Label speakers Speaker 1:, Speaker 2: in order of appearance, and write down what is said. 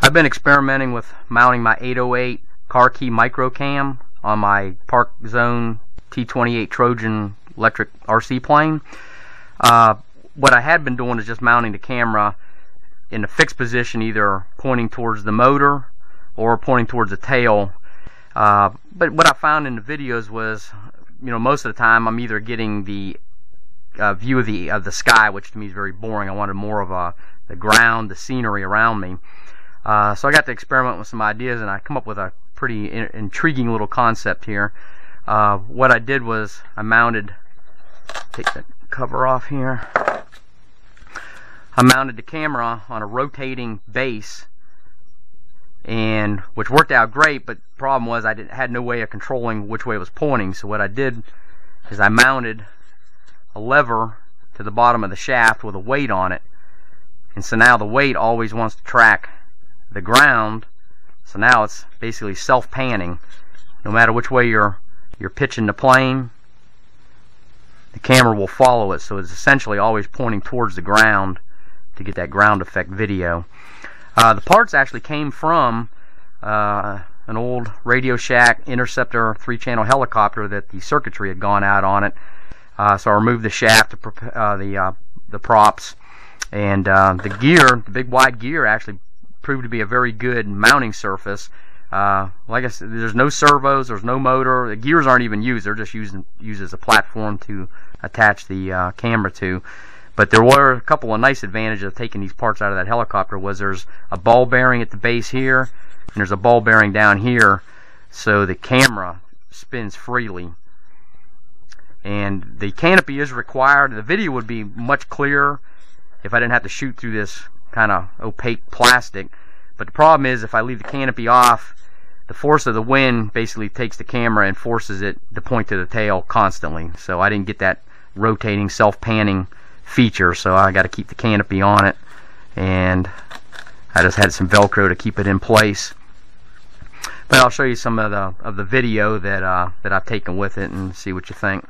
Speaker 1: I've been experimenting with mounting my 808 car key micro cam on my Park Zone T28 Trojan electric RC plane. What I had been doing is just mounting the camera in a fixed position, either pointing towards the motor or pointing towards the tail. But what I found in the videos was, most of the time I'm either getting the view of the sky, which to me is very boring. I wanted more of the ground, the scenery around me. So I got to experiment with some ideas, and I come up with a pretty intriguing little concept here. What I did was I mounted, take the cover off here, I mounted the camera on a rotating base, and which worked out great, but the problem was I had no way of controlling which way it was pointing. So what I did is I mounted a lever to the bottom of the shaft with a weight on it, and so now the weight always wants to track the ground. So now it's basically self-panning. No matter which way you're pitching the plane, the camera will follow it. So it's essentially always pointing towards the ground to get that ground effect video. The parts actually came from an old Radio Shack Interceptor 3-channel helicopter that the circuitry had gone out on it. So I removed the shaft, the props, and the gear, the big wide gear, actually proved to be a very good mounting surface. Like I said, there's no servos, there's no motor. The gears aren't even used; they're just used as a platform to attach the camera to. But there were a couple of nice advantages of taking these parts out of that helicopter. Was there's a ball bearing at the base here, and there's a ball bearing down here, so the camera spins freely. And the canopy is required. The video would be much clearer if I didn't have to shoot through this kind of opaque plastic. But the problem is, if I leave the canopy off, the force of the wind basically takes the camera and forces it to point to the tail constantly. So I didn't get that rotating, self-panning feature, so I got to keep the canopy on it, and I just had some Velcro to keep it in place. But I'll show you some of the video that I've taken with it and see what you think.